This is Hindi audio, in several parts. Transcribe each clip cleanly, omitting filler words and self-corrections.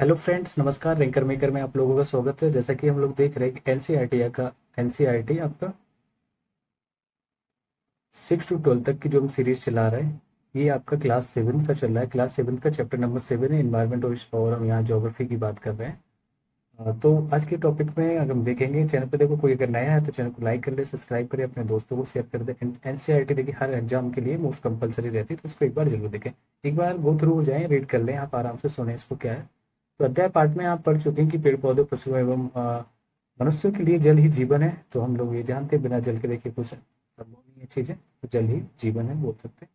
हेलो फ्रेंड्स, नमस्कार। रैंकर मेकर में आप लोगों का स्वागत है। जैसा कि हम लोग देख रहे हैं कि एनसीईआरटी का एनसीईआरटी आपका 6 to 12 तक की जो हम सीरीज चला रहे हैं, ये आपका क्लास 7 का चल रहा है। क्लास 7 का चैप्टर नंबर 7 है इन्वायरमेंट, और हम यहाँ ज्योग्राफी की बात कर रहे हैं। तो आज के टॉपिक में अगर हम देखेंगे, चैनल पे देखो कोई अगर नया है तो चैनल को लाइक कर ले, सब्सक्राइब करे, अपने दोस्तों को शेयर कर दे। एनसीईआरटी देखिए हर एग्जाम के लिए मोस्ट कंपलसरी रहती है, तो उसको एक बार जरूर देखें। एक बार गो थ्रू हो जाए, रीड कर लें, आप आराम से सुने इसको क्या है। तो अध्याय पाठ में आप पढ़ चुके हैं कि पेड़ पौधे, पशु एवं मनुष्यों के लिए जल ही जीवन है। तो हम लोग ये जानते हैं बिना जल के देखिए कुछ संभव नहीं है चीजें, तो जल ही जीवन है बोल सकते हैं।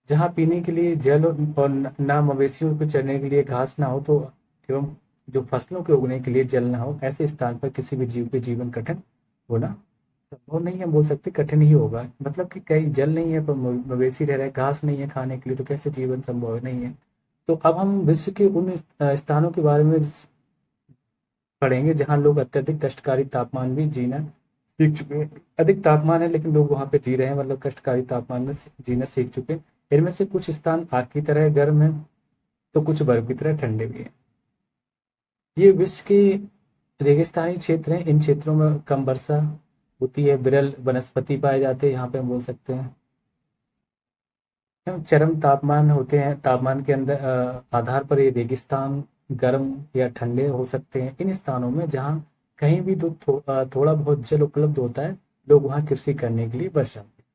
जहाँ पीने के लिए जल और ना मवेशियों को चरने के लिए घास ना हो, तो एवं जो फसलों के उगने के लिए जल ना हो, ऐसे स्थान पर किसी भी जीव के जीवन कठिन होना संभव नहीं है। हम बोल सकते कठिन ही होगा, मतलब कि कहीं जल नहीं है पर मवेशी रह रहे हैं, घास नहीं है खाने के लिए, तो कैसे जीवन संभव नहीं है। तो अब हम विश्व के उन स्थानों के बारे में पढ़ेंगे जहाँ लोग अत्यधिक कष्टकारी तापमान भी जीना सीख चुके हैं। अधिक तापमान है लेकिन लोग वहाँ पे जी रहे हैं, मतलब कष्टकारी तापमान में जीना सीख चुके हैं। इनमें से कुछ स्थान आग की तरह गर्म है, तो कुछ बर्फ की तरह ठंडे भी हैं। ये विश्व के रेगिस्तानी क्षेत्र हैं। इन क्षेत्रों में कम वर्षा होती है, विरल वनस्पति पाए जाते हैं, यहाँ पे हम बोल सकते हैं। चरम तापमान होते हैं, तापमान के अंदर आधार पर ये रेगिस्तान गर्म या ठंडे हो सकते हैं। इन स्थानों में जहाँ कहीं भी थोड़ा बहुत जल उपलब्ध होता है, लोग वहाँ कृषि करने के लिए बस जाते हैं।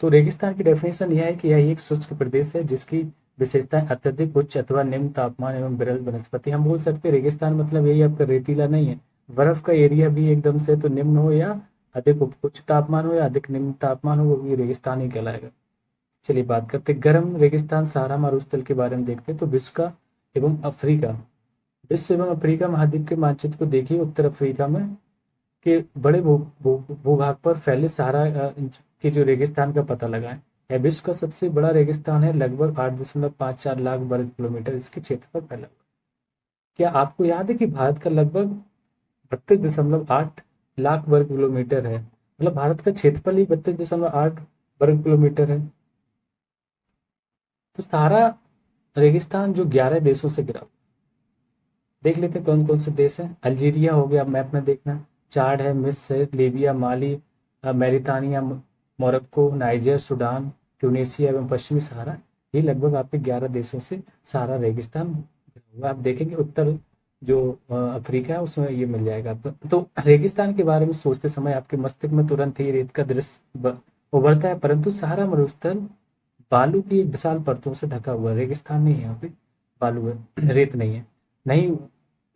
तो रेगिस्तान की डेफिनेशन यह है कि यह एक शुष्क प्रदेश है जिसकी विशेषताएं अत्यधिक उच्च अथवा निम्न तापमान एवं विरल वनस्पति। हम बोल सकते हैं रेगिस्तान मतलब यही आपका रेतीला नहीं है, बर्फ का एरिया भी एकदम से तो निम्न हो या अधिक उच्च तापमान हो या अधिक निम्न तापमान हो, वो भी रेगिस्तान ही कहलाएगा। चलिए बात करते हैं गर्म रेगिस्तान सहारा मरुस्थल के बारे में देखते हैं। तो विश्व का एवं अफ्रीका, विश्व एवं अफ्रीका महाद्वीप के मानचित्र को देखिए। उत्तर अफ्रीका में के बड़े भूभाग पर फैले सहारा के जो रेगिस्तान का पता लगाएं। यह विश्व का सबसे बड़ा रेगिस्तान है, लगभग 8.54 लाख वर्ग किलोमीटर इसके क्षेत्र पर फैला हुआ। क्या आपको याद है कि भारत का लगभग 32.8 लाख वर्ग किलोमीटर है, मतलब भारत का क्षेत्रफल ही 32.8 वर्ग किलोमीटर है। तो सारा रेगिस्तान जो 11 देशों से घिरा, देख लेते हैं कौन कौन से देश हैं। अल्जीरिया हो गया, मैप में देखना। चाड है, मिस्र है, लीबिया, माली, मैरितानिया, मोरक्को, नाइजर, सूडान, ट्यूनीशिया एवं पश्चिमी सहारा। ये लगभग आपके 11 देशों से सारा रेगिस्तान घिरा हुआ है। आप देखेंगे उत्तर जो अफ्रीका है उसमें ये मिल जाएगा आपको। तो रेगिस्तान के बारे में सोचते समय आपके मस्तिष्क में तुरंत ही रेत का दृश्य उभरता है, परंतु सहारा मरुस्थल बालू की विशाल परतों से ढका हुआ है। रेगिस्तान नहीं है यहाँ पे, बालू है, रेत नहीं है। नहीं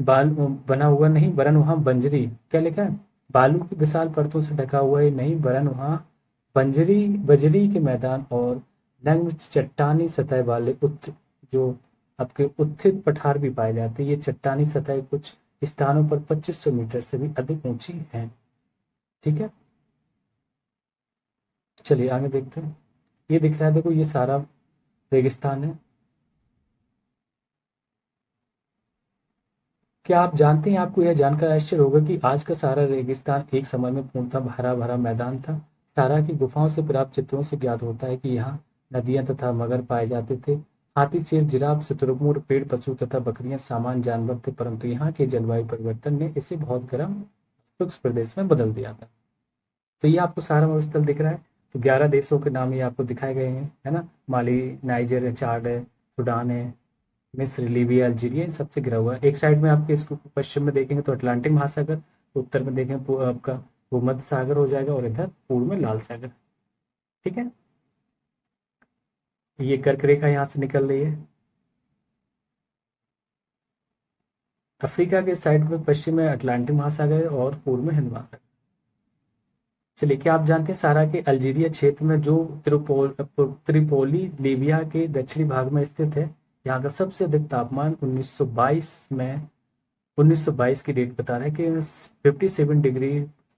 बाल बना हुआ नहीं, वरन वहाँ बंजरी, क्या लिखा है, बालू की विशाल परतों से ढका हुआ है नहीं, वरन वहाँ बंजरी बजरी के मैदान और नग्न चट्टानी सतह वाले जो आपके उत्थित पठार भी पाए जाते हैं। ये चट्टानी सतह कुछ स्थानों पर 2500 मीटर से भी अधिक ऊंची है। ठीक है, चलिए आगे देखते हैं। ये दिख रहा है, देखो ये सारा रेगिस्तान है। क्या आप जानते हैं, आपको यह जानकर आश्चर्य होगा कि आज का सारा रेगिस्तान एक समय में पूर्णतः हरा भरा मैदान था। सारा की गुफाओं से प्राप्त चित्रों से ज्ञात होता है कि यहाँ नदियां तथा मगर पाए जाते थे। हाथी, शेर, जिराफ, शुतुरमुर्ग, पेड़, पशु तथा बकरियां सामान्य जानवर थे, परंतु यहाँ के जलवायु परिवर्तन ने इसे बहुत गर्म शुष्क प्रदेश में बदल दिया था। तो ये आपको सारा मरुस्थल दिख रहा है। तो 11 देशों के नाम ये आपको दिखाए गए हैं, है ना। माली, नाइजर है, चाड है, सूडान है, मिस्र, लीबिया, अल्जीरिया, इन सबसे घिरा हुआ है। एक साइड में आपके इसको पश्चिम में देखेंगे तो अटलांटिक महासागर, उत्तर में देखें आपका भूमध्य सागर हो जाएगा, और इधर पूर्व में लाल सागर। ठीक है, ये कर्क रेखा यहाँ से निकल रही है। अफ्रीका के साइड में पश्चिम में अटलांटिक महासागर है और पूर्व में हिंद महासागर। चलिए, क्या आप जानते हैं सारा के अल्जीरिया क्षेत्र में जो त्रिपोली लीबिया के दक्षिणी भाग में स्थित है, यहाँ का सबसे अधिक तापमान 1922 की डेट बता रहा है कि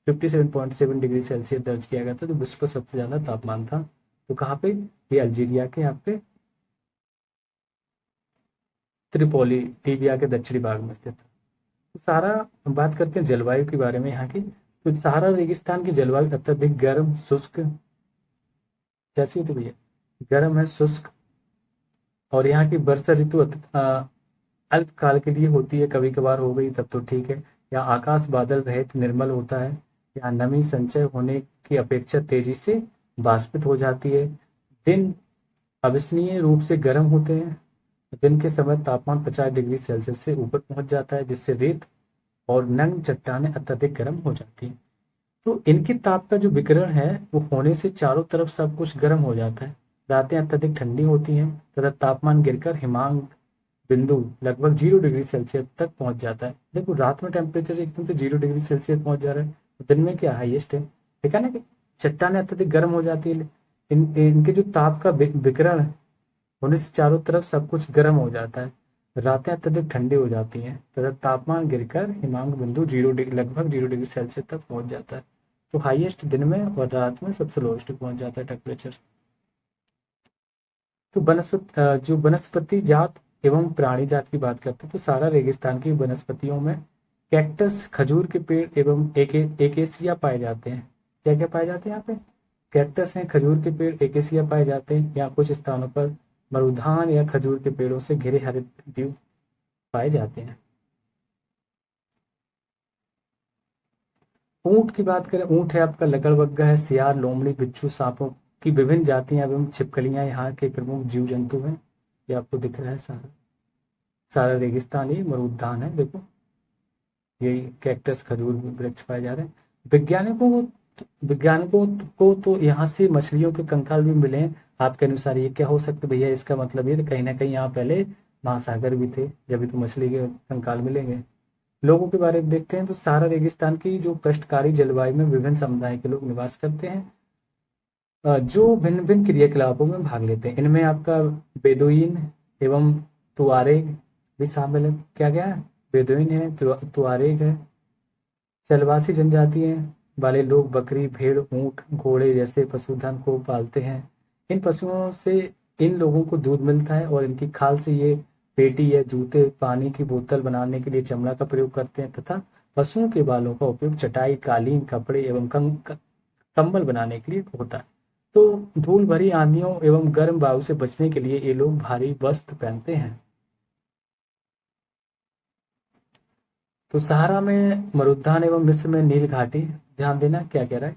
57.7 डिग्री सेल्सियस दर्ज किया गया था, तो विश्व का सबसे ज्यादा तापमान था। तो कहाँ पे, ये अल्जीरिया के यहाँ पे त्रिपोली लीबिया के दक्षिणी भाग में स्थित है। तो सारा, हम बात करते हैं जलवायु के बारे में यहाँ की। तो सहारा रेगिस्तान की जलवायु अत्यधिक गर्म, शुष्क कैसी होती है भैया, गर्म है, शुष्क, और यहाँ की वर्षा ऋतु अल्पकाल के लिए होती है, कभी कभार हो गई तब तो ठीक है। यहाँ आकाश बादल रहित निर्मल होता है। यहाँ नमी संचय होने की अपेक्षा तेजी से बाष्पित हो जाती है। दिन अविश्वसनीय रूप से गर्म होते हैं। दिन के समय तापमान 50 डिग्री सेल्सियस से ऊपर पहुंच जाता है, जिससे रेत और नंग चट्टानें अत्यधिक गर्म हो जाती हैं। तो इनके ताप का जो विकिरण है वो होने से चारों तरफ सब कुछ गर्म हो जाता है। रातें अत्यधिक ठंडी होती हैं तथा तापमान गिरकर हिमांक बिंदु लगभग 0 डिग्री सेल्सियस तक पहुंच जाता है। देखो रात में टेम्परेचर एकदम से 0 डिग्री सेल्सियस पहुंच जा रहा है, तो दिन में क्या हाईएस्ट है। देखा ना कि चट्टानें अत्यधिक गर्म हो जाती है। इनके जो ताप का विकिरण होने से चारों तरफ सब कुछ गर्म हो जाता है। रातें अत्यधिक ठंडी हो जाती हैं तथा तापमान गिरकर हिमांक बिंदु लगभग 0 डिग्री सेल्सियस तक पहुंच जाता है। तो हाईएस्ट दिन में और रात में सबसे लोएस्ट पहुंच जाता है टेम्परेचर। तो जो वनस्पति जात एवं प्राणी जात की बात करते हैं, तो सारा रेगिस्तान की वनस्पतियों में कैक्टस, खजूर के पेड़ एवं एकेसिया पाए जाते हैं। क्या क्या पाए जाते हैं यहाँ पे? कैक्टस हैं, खजूर के पेड़, एकेसिया पाए जाते हैं। यहाँ कुछ स्थानों पर मरुधान या खजूर के पेड़ों से घिरे हरित द्वीप पाए जाते हैं। ऊंट की बात करें, ऊंट है आपका लकड़बग्गा है, सियार, लोमड़ी, बिच्छू, सांपों की विभिन्न जातियां एवं छिपकलियां यहाँ के प्रमुख जीव जंतु हैं। ये आपको दिख रहा है सारा सारा रेगिस्तान ही मरुद्यान है। देखो यही कैक्टस, खजूर वृक्ष पाए जा रहे हैं। वैज्ञानिकों को तो यहाँ से मछलियों के कंकाल भी मिले हैं। आपके अनुसार ये क्या हो सकता है भैया? इसका मतलब ये कहीं ना कहीं यहाँ पहले महासागर भी थे, जब तो मछली के कंकाल मिलेंगे। लोगों के बारे में देखते हैं तो सारा रेगिस्तान की जो कष्टकारी जलवायु में विभिन्न समुदाय के लोग निवास करते हैं, जो भिन्न भिन्न क्रियाकलापों में भाग लेते हैं। इनमें आपका बेदुइन एवं तुआरेग भी शामिल है। क्या क्या है? बेदुइन है, तुआरेग है। चलवासी जनजाति वाले लोग बकरी, भेड़, ऊंट, घोड़े जैसे पशुधन को पालते हैं। इन पशुओं से इन लोगों को दूध मिलता है और इनकी खाल से ये पेटी या जूते, पानी की बोतल बनाने के लिए चमड़ा का प्रयोग करते हैं तथा पशुओं के बालों का उपयोग चटाई, कालीन, कपड़े एवं कंबल बनाने के लिए होता है। तो धूल भरी आंधियों एवं गर्म वायु से बचने के लिए ये लोग भारी वस्त्र पहनते हैं। तो सहारा में मरुद्यान एवं मिस्र में नील घाटी, ध्यान देना क्या कह रहा है।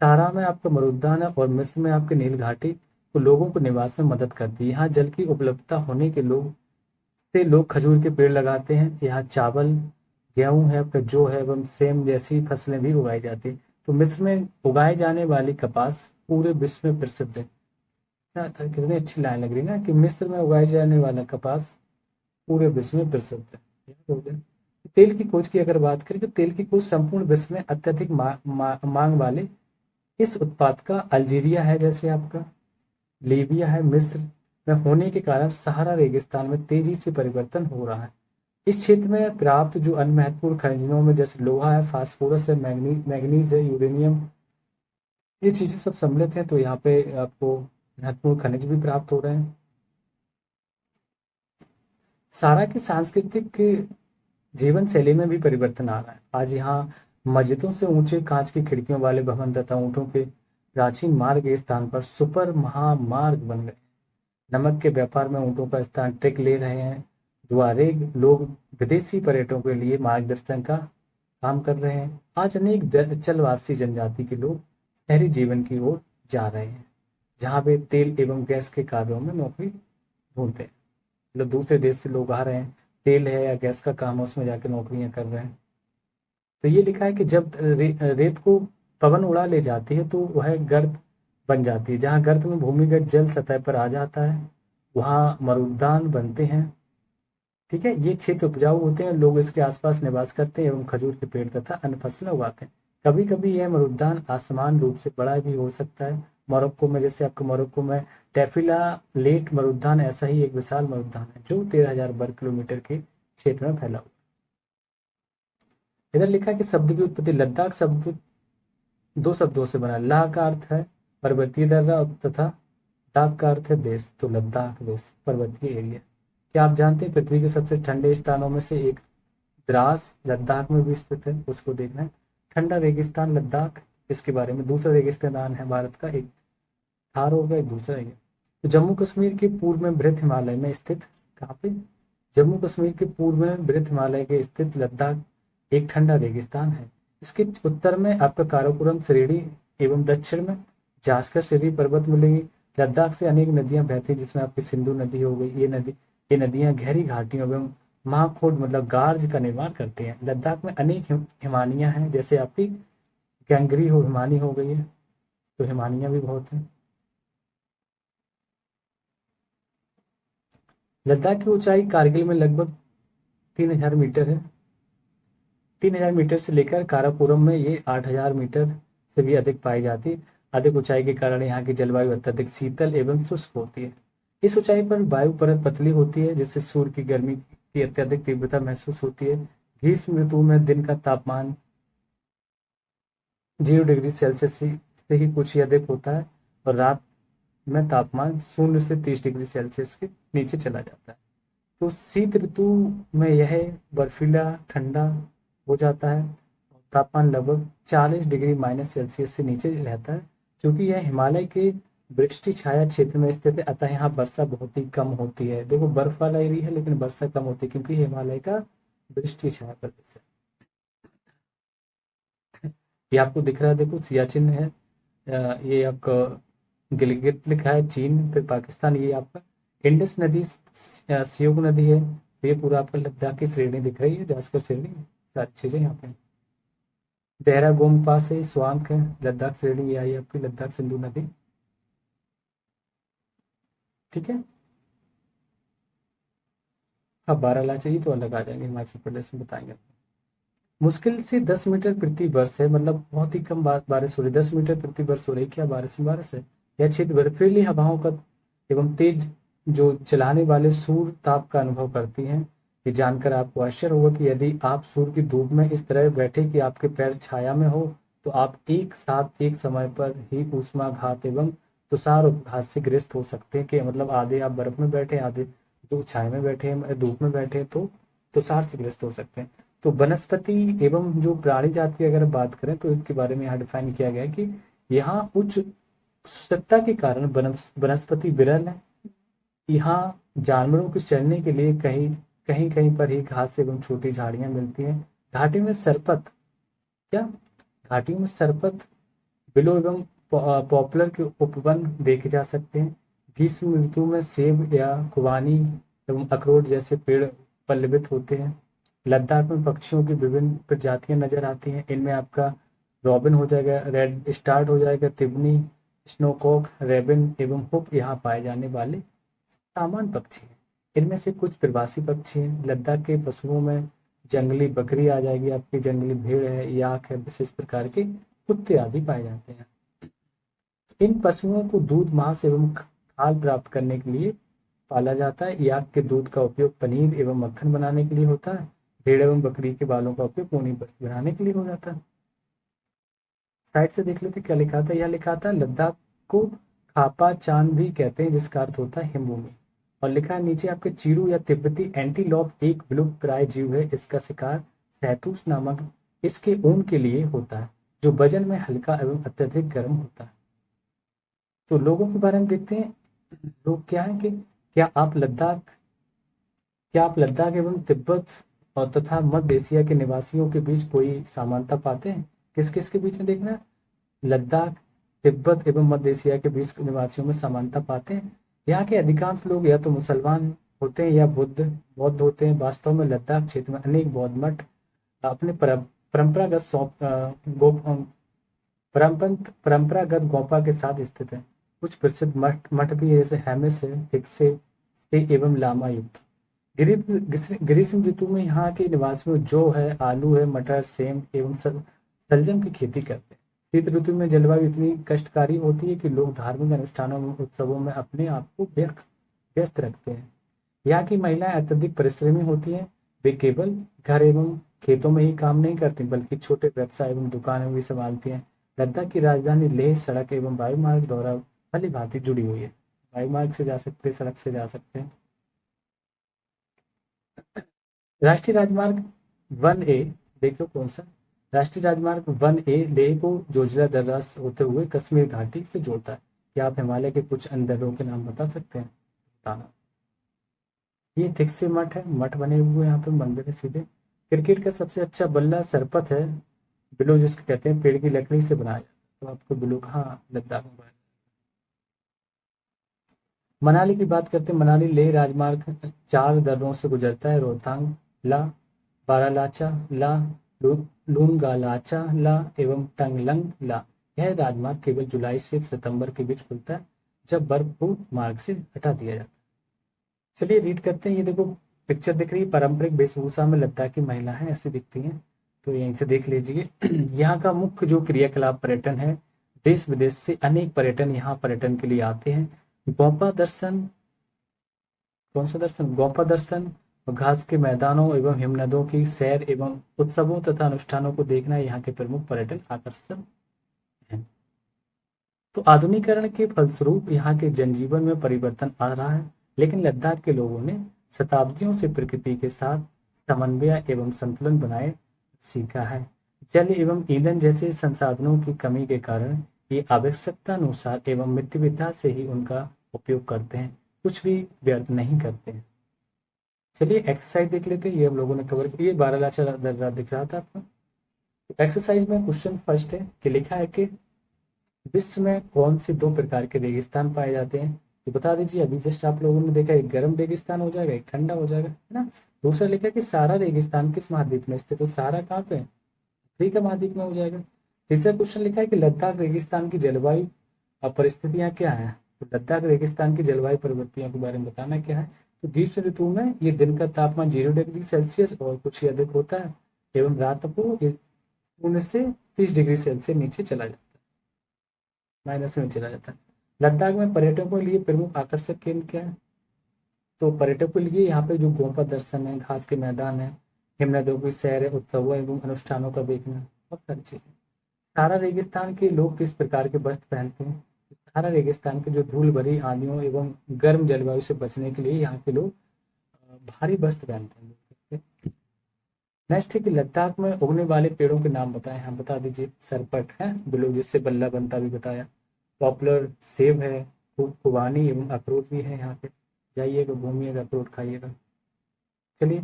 सहारा में आपका मरुद्यान है और मिस्र में आपके नील घाटी को लोगों को निवास में मदद करती है। यहाँ जल की उपलब्धता होने के लोग खजूर के पेड़ लगाते हैं। यहाँ चावल, गेहूं है आपका, जो है एवं सेम जैसी फसलें भी उगाई जाती है। तो मिस्र में उगाए जाने वाली कपास पूरे विश्व में प्रसिद्ध है। कितनी अच्छी लाइन लग रही है ना कि मिस्र में उगाए जाने वाला कपास पूरे विश्व में प्रसिद्ध है। याद हो गया। तेल की खोज की अगर बात करें तो तेल की खोज संपूर्ण विश्व में अत्यधिक मांग वाले इस उत्पाद का अल्जीरिया है, जैसे आपका लीबिया है, मिस्र में होने के कारण सहारा रेगिस्तान में तेजी से परिवर्तन हो रहा है। इस क्षेत्र में प्राप्त जो अन्य महत्वपूर्ण खनिजों में जैसे लोहा है, फास्फोरस है, मैग्नीज है, यूरेनियम, ये चीजें सब सम्मिलित हैं। तो यहाँ पे आपको महत्वपूर्ण खनिज भी प्राप्त हो रहे हैं। सारा की सांस्कृतिक जीवन शैली में भी परिवर्तन आ रहा है। आज यहाँ मस्जिदों से ऊंचे कांच की खिड़कियों वाले भवन तथा ऊंटों के प्राचीन मार्ग के स्थान पर सुपर महामार्ग बन गए। नमक के व्यापार में ऊंटों का स्थान ट्रक ले रहे हैं। द्वारेग लोग विदेशी पर्यटकों के लिए मार्गदर्शन का काम कर रहे हैं। आज अनेक चलवासी जनजाति के लोग शहरी जीवन की ओर जा रहे हैं, जहाँ वे तेल एवं गैस के कार्यों में नौकरी ढूंढते हैं। मतलब दूसरे देश से लोग आ रहे हैं, तेल है या गैस का काम है उसमें जाके नौकरियां कर रहे हैं। तो ये लिखा है कि जब रेत को पवन उड़ा ले जाती है तो वह गर्त बन जाती है। जहाँ गर्त में भूमिगत जल सतह पर आ जाता है वहाँ मरुद्यान बनते हैं। ठीक है, ये क्षेत्र उपजाऊ होते हैं, लोग इसके आसपास निवास करते हैं एवं खजूर के पेड़ तथा अन्य फसलें उगाते हैं। कभी कभी यह मरुद्यान असमान रूप से बड़ा भी हो सकता है। मोरक्को में, जैसे आपको मोरक्को में टेफिला लेट मरुद्यान ऐसा ही एक विशाल मरुद्यान है जो 13,000 वर्ग किलोमीटर के क्षेत्र में फैला हुआ। इधर लिखा है कि शब्द की उत्पत्ति, लद्दाख शब्द दो शब्दों से बना। लाह का अर्थ है पर्वतीय दर्रा तथा दाख का अर्थ है देश। तो लद्दाख देश पर्वतीय एरिया। क्या आप जानते हैं पृथ्वी के सबसे ठंडे स्थानों में से एक द्रास लद्दाख में भी स्थित है? उसको देखना है। ठंडा रेगिस्तान लद्दाख, इसके बारे में। दूसरा रेगिस्तान है भारत का एक थार हो गया, दूसरा ये। तो जम्मू कश्मीर के पूर्व में बृहद हिमालय में स्थित, कहाँ पे, जम्मू कश्मीर के पूर्व में बृहद हिमालय के स्थित लद्दाख एक ठंडा रेगिस्तान है। इसके उत्तर में आपका काराकोरम श्रेणी एवं दक्षिण में जास्कर श्रेणी पर्वत मिलेंगी। लद्दाख से अनेक नदियां बहती हैं, जिसमें आपकी सिंधु नदी हो गई। ये नदियां गहरी घाटियों एवं महाखोड मतलब गार्ज का निर्माण करती हैं। लद्दाख में अनेक हिमानियां हैं, जैसे आपकी गैंगरी हो हिमानी हो गई है, तो हिमानियां भी बहुत हैं। लद्दाख की ऊंचाई कारगिल में लगभग 3000 मीटर है। 3000 मीटर से लेकर काराकोरम में ये 8000 मीटर से भी अधिक पाई जाती है। अधिक ऊंचाई के कारण यहाँ की जलवायु अत्यधिक शीतल एवं शुष्क होती है। इस ऊंचाई पर वायु परत पतली होती है, जिससे सूर्य की गर्मी की अत्यधिक तीव्रता महसूस होती है। ग्रीष्म ऋतु में दिन का तापमान 0 डिग्री सेल्सियस से ही कुछ ही अधिक होता है, और रात में तापमान 0 से 30 डिग्री सेल्सियस के नीचे चला जाता है। तो शीत ऋतु में यह बर्फीला ठंडा हो जाता है। तापमान लगभग 40 डिग्री- से नीचे रहता है। क्योंकि यह हिमालय के वृष्टि छाया क्षेत्र में स्थित है, अतः यहाँ वर्षा बहुत ही कम होती है। देखो बर्फ वाला एरिया है, लेकिन वर्षा कम होती है, क्योंकि हिमालय का वृष्टि छाया प्रदेश है। ये आपको दिख रहा है, देखो सियाचिन है, ये आपका गिलगित लिखा है चीन, फिर पाकिस्तान, ये आपका इंडस नदी, सियोग नदी है। तो ये पूरा आपका लद्दाख की श्रेणी दिख रही है, जास्कर श्रेणी, सारी चीजें यहाँ पे। देहरा गोम पास है, स्वांक है, लद्दाख श्रेणी, ये आई आपकी लद्दाख सिंधु नदी। ठीक है। अब बारालाचा ये तो अलग आ जाएंगे, हिमाचल प्रदेश में बताएंगे। मुश्किल से 10 मीटर प्रति वर्ष है, मतलब बहुत ही कम बारिश हो रही, 10 मीटर प्रति वर्ष हो रही, क्या बारिश है। यह क्षेत्र बर्फीली हवाओं का एवं तेज जो चलाने वाले सूर्य ताप का अनुभव करती हैं। ये जानकर आपको आश्चर्य होगा कि यदि आप सूर्य की धूप में इस तरह बैठे कि आपके पैर छाया में हो, तो आप एक साथ एक समय पर ही ऊष्माघात एवं तुषार उपघात से ग्रस्त हो सकते हैं। कि मतलब आधे आप बर्फ में बैठे, आधे तो छाया में बैठे, धूप में बैठे, तो तुषार से ग्रस्त हो सकते हैं। तो वनस्पति एवं जो प्राणी जाति की अगर बात करें, तो इसके बारे में यहाँ डिफाइन किया गया है कि यहाँ उच्च शुष्कता के कारण वनस्पति विरल है। यहाँ जानवरों के चरने के लिए कहीं कहीं कहीं पर ही घास एवं छोटी झाड़ियां मिलती हैं। घाटी में सरपत, क्या, घाटी में सरपत, बिलो एवं पॉपुलर के उपवन देखे जा सकते हैं। ग्रीष्म ऋतु में सेब या खुबानी एवं अखरोट जैसे पेड़ पल्लवित होते हैं। लद्दाख में पक्षियों की विभिन्न प्रजातियां नजर आती हैं। इनमें आपका रॉबिन हो जाएगा, रेड स्टार्ट हो जाएगा, तिबनी, स्नोकॉक, रेबिन एवं हुक यहाँ पाए जाने वाले सामान्य पक्षी हैं। इनमें से कुछ प्रवासी पक्षी हैं। लद्दाख के पशुओं में जंगली बकरी आ जाएगी, आपकी जंगली भेड़ है, याक है, विशेष प्रकार के कुत्ते आदि पाए जाते हैं। इन पशुओं को दूध, मांस एवं खाल प्राप्त करने के लिए पाला जाता है। याक के दूध का उपयोग पनीर एवं मक्खन बनाने के लिए होता है। भेड़ एवं बकरी के बालों का उपयोग ऊनी वस्त्र बनाने के लिए हो जाता है। साइड से देख लेते क्या लिखा था। यह लिखा था लद्दाख को खापा चांद भी कहते हैं, जिसका अर्थ होता है हिमभूमि। और लिखा है नीचे आपके चीरू या तिब्बती एंटीलोप एक विलुप्त प्राय जीव है। इसका शिकार सहतूस नामक इसके ऊन के लिए होता है, जो वजन में हल्का एवं अत्यधिक गर्म होता है। तो लोगों के बारे में देखते हैं। लोग क्या है कि क्या आप लद्दाख एवं तिब्बत और तथा मध्य एशिया के निवासियों के बीच कोई समानता पाते हैं? किस किस के बीच में देखना है? लद्दाख, तिब्बत एवं मध्य एशिया के बीच निवासियों में समानता पाते हैं। यहाँ के अधिकांश लोग या तो मुसलमान होते हैं या बौद्ध होते हैं। वास्तव में लद्दाख क्षेत्र में अनेक बौद्ध मठ अपने परंपरागत परंपरागत गोपा के साथ स्थित है। कुछ प्रसिद्ध मठ मठ भी है, जैसे हेमिस है, हिक्से से एवं लामा युक्त। ग्रीष्म ऋतु में यहाँ के निवासियों जो है, आलू है, मटर, सेम एवं शलजम की खेती करते हैं। शीत ऋतु में जलवायु इतनी कष्टकारी होती है कि लोग धार्मिक अनुष्ठानों में, उत्सवों में अपने आप को व्यस्त रखते हैं। यहाँ की महिलाएं अत्यधिक परिश्रमी होती हैं। वे केवल घर एवं खेतों में ही काम नहीं करती, बल्कि छोटे व्यवसाय एवं दुकानें भी संभालती हैं। लद्दाख की राजधानी लेह सड़क एवं वायुमार्ग द्वारा भली भांति जुड़ी हुई है। वायुमार्ग से जा सकते हैं, सड़क से जा सकते हैं। राष्ट्रीय राजमार्ग 1A, देखो कौन सा, राष्ट्रीय राजमार्ग 1A लेह को जोजिला दर्रा होते हुए कश्मीर घाटी से जोड़ता है। क्या आप हिमालय के कुछ अंदरों के नाम बता सकते हैं? बताना। ये थिक से मठ है, मठ बने हुए हैं यहाँ पे, मंदिर है सीधे। क्रिकेट का सबसे अच्छा बल्ला सरपत है, बिलो जिसको कहते हैं, पेड़ की लकड़ी से बनाया जाता है। तो आपको बिलो कहाँ लद्दाख में पाया? मनाली की बात करते हैं। मनाली लेह राजमार्ग 4 दर्रों से गुजरता है, रोहतांग ला, बारालाचा ला, लूनगालाचा ला एवं टंगलंग ला। यह राजमार्ग केवल जुलाई से सितंबर के बीच खुलता है, जब बर्फ को मार्ग से हटा दिया जाता है। चलिए रीड करते हैं। ये देखो, पिक्चर दिख रही है, पारंपरिक वेशभूषा में लद्दाखी महिला है, ऐसी दिखती हैं। तो यहीं से देख लीजिए। यहाँ का मुख्य जो क्रियाकलाप पर्यटन है, देश विदेश से अनेक पर्यटन यहाँ पर्यटन के लिए आते हैं। गोपा दर्शन, कौन सा दर्शन? गोपा दर्शन, घास के मैदानों एवं हिमनदों की सैर एवं उत्सवों तथा अनुष्ठानों को देखना यहाँ के प्रमुख पर्यटन आकर्षण है। तो आधुनिकीकरण के फलस्वरूप यहाँ के जनजीवन में परिवर्तन आ रहा है, लेकिन लद्दाख के लोगों ने शताब्दियों से प्रकृति के साथ समन्वय एवं संतुलन बनाए सीखा है। जल एवं ईंधन जैसे संसाधनों की कमी के कारण ये आवश्यकता अनुसार एवं मितव्ययता से ही उनका उपयोग करते हैं, कुछ भी व्यर्थ नहीं करते हैं। चलिए एक्सरसाइज देख लेते हैं। ये हम लोगों ने कवर की। ये बारालाचा दर्रा दिख रहा था आपको। एक्सरसाइज में क्वेश्चन फर्स्ट है कि लिखा है कि विश्व में कौन से 2 प्रकार के रेगिस्तान पाए जाते हैं? तो बता दीजिए। अभी जस्ट आप लोगों ने देखा, एक गर्म रेगिस्तान हो जाएगा, एक ठंडा हो जाएगा, है ना। दूसरा लिखा है कि सारा रेगिस्तान किस महाद्वीप में स्थित? तो सारा कहाँ पे है? अफ्रीका महाद्वीप में हो जाएगा। तीसरा क्वेश्चन लिखा है कि लद्दाख रेगिस्तान की जलवायु और परिस्थितियां क्या है? तो लद्दाख रेगिस्तान की जलवायु परिवर्तनों के बारे में बताना क्या है? तो ग्रीष्म ऋतु में ये दिन का तापमान 0 डिग्री सेल्सियस और कुछ ही अधिक होता है, एवं रात को 19 से 30 डिग्री सेल्सियस नीचे चला जाता है, माइनस में चला जाता है। लद्दाख में पर्यटकों के लिए प्रमुख आकर्षक केंद्र क्या है? तो पर्यटकों के लिए यहाँ पे जो गोपा दर्शन है, घास के मैदान है, हिमनदों की सैर है, उत्सवों एवं अनुष्ठानों का देखना, बहुत सारी चीजें। सहारा रेगिस्तान के लोग किस प्रकार के वस्त्र पहनते हैं? सहारा रेगिस्तान के जो धूल भरी आंधियों एवं गर्म जलवायु से बचने के लिए यहाँ के लोग भारी वस्त्र पहनते हैं। नेक्स्ट है कि लद्दाख में उगने वाले पेड़ों के नाम बताएं। हम बता दीजिए। सरपट है, बिलो जिससे बल्ला बनता भी बताया। पॉपुलर सेब है, खुबानी एवं अखरोट भी है यहाँ पे। जाइएगा, घूमिएगा, अखरोट खाइएगा। चलिए,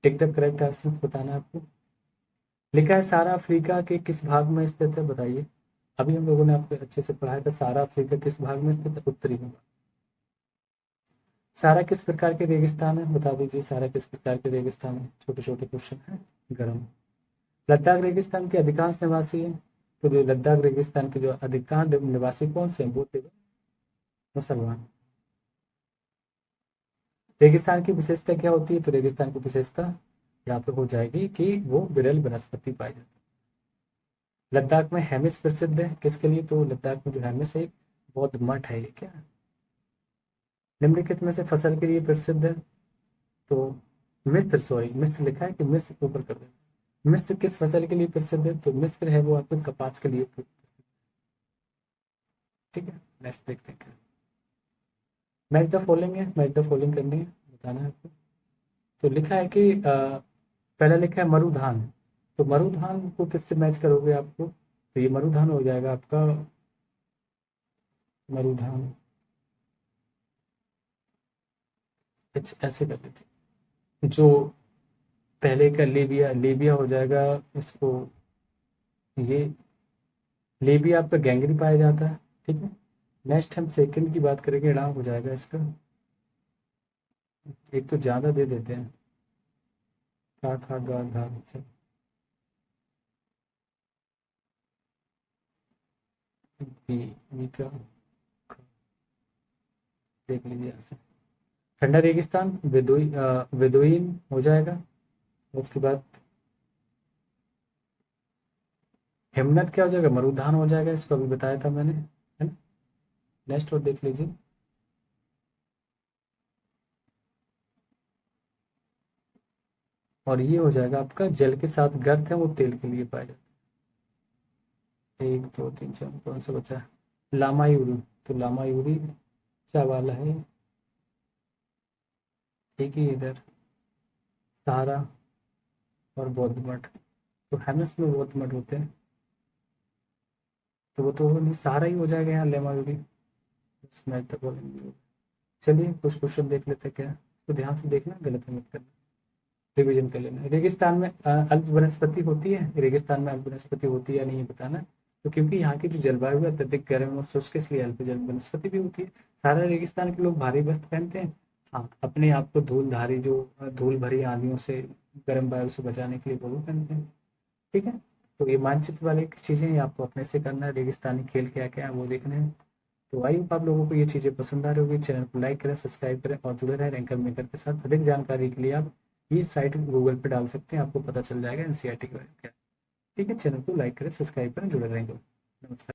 टिक द करेक्ट आंसर बताना है आपको। लिखा है सारा अफ्रीका के किस भाग में स्थित है? बताइए। अभी हम लोगों ने आपको अच्छे से पढ़ाया था, सारा अफ्रीका किस भाग में स्थित है? उत्तरी में। सारा किस प्रकार के रेगिस्तान है? बता दीजिए। सारा किस प्रकार के रेगिस्तान है? छोटे छोटे क्वेश्चन है, गर्म। लद्दाख रेगिस्तान के अधिकांश निवासी हैं। तो जो लद्दाख रेगिस्तान के जो अधिकांश निवासी कौन से हैं? वो थे मुसलमान। रेगिस्तान की विशेषता क्या होती है? तो रेगिस्तान की विशेषता यहाँ पे हो जाएगी कि वो विरल वनस्पति पाई जाती है। लद्दाख में हेमिस प्रसिद्ध है, किसके लिए? तो लद्दाख में जो हेमिस है, बौद्ध मठ है ये। क्या निम्नलिखित में से फसल के लिए प्रसिद्ध है? तो मिस्र, सॉरी मिस्र लिखा है कि मिस्र ऊपर कर दे। मिस्र किस फसल के लिए प्रसिद्ध है? तो मिस्र है वो आपके कपास के लिए प्रसिद्ध है। ठीक है, नेक्स्ट देखते हैं। मैच द फॉलोइंग है, मैच द फॉलोइंग करनी है, बताना है आपको। तो लिखा है कि पहला लिखा है मरुधान। तो मरुधान को किससे मैच करोगे आपको? तो ये मरुधान हो जाएगा आपका, मरुधान ऐसे कर देते। जो पहले का लीबिया, लीबिया हो जाएगा इसको, ये लीबिया आपका गैंगरी पाया जाता है। ठीक है, नेक्स्ट हम सेकंड की बात करेंगे, राम हो जाएगा इसका। एक तो ज्यादा दे देते हैं, का खा गा घा। अच्छा, बी, बी का देख लीजिए यहाँ से। ठंडा रेगिस्तान बेदुइन हो जाएगा। उसके बाद हिमनद क्या हो जाएगा? मरुधान हो जाएगा, इसको अभी बताया था मैंने, है ना। नेक्स्ट और देख लीजिए। और ये हो जाएगा आपका जल के साथ गर्त है, वो तेल के लिए पाया जाता है। 1 2 3 4, कौन सा बचा है? लामायूरी। तो लामायूरी क्या वाला है? एक ही इधर, सहारा और बौद्ध मठ। तो हेमिस में बौद्ध मठ होते हैं, तो वो तो नहीं, सहारा ही हो जाएगा यहाँ, लामायूरी। मैच तक बोलेंगे। चलिए कुछ क्वेश्चन देख लेते हैं क्या, तो ध्यान से देखना, गलत मत करना, रिवीजन कर लेना। रेगिस्तान में अल्प वनस्पति होती है, रेगिस्तान में अल्प वनस्पति होती है या नहीं ये बताना। तो क्योंकि यहाँ की जो जलवायु है अत्यधिक गर्म और शुष्क, इसलिए अल्प जल वनस्पति भी होती है। सारे रेगिस्तान के लोग भारी वस्त्र पहनते हैं। हाँ, अपने आप को धूलधारी जो धूल भरी आंधियों से, गर्म वायु से बचाने के लिए वो भी पहनते हैं। ठीक है, तो ये मानचित्र वाली चीजें ये आपको अपने से करना है, रेगिस्तानी खेल क्या क्या है वो देखने हैं। तो आई होप आप लोगों को ये चीज़ें पसंद आ रही होगी। चैनल को लाइक करें, सब्सक्राइब करें और जुड़े रहें रैंकर मेकर के साथ। अधिक जानकारी के लिए आप ये साइट गूगल पे डाल सकते हैं, आपको पता चल जाएगा एनसीईआरटी के बारे में क्या। ठीक है, चैनल को लाइक करें, सब्सक्राइब करें, जुड़े रहेंगे। नमस्कार।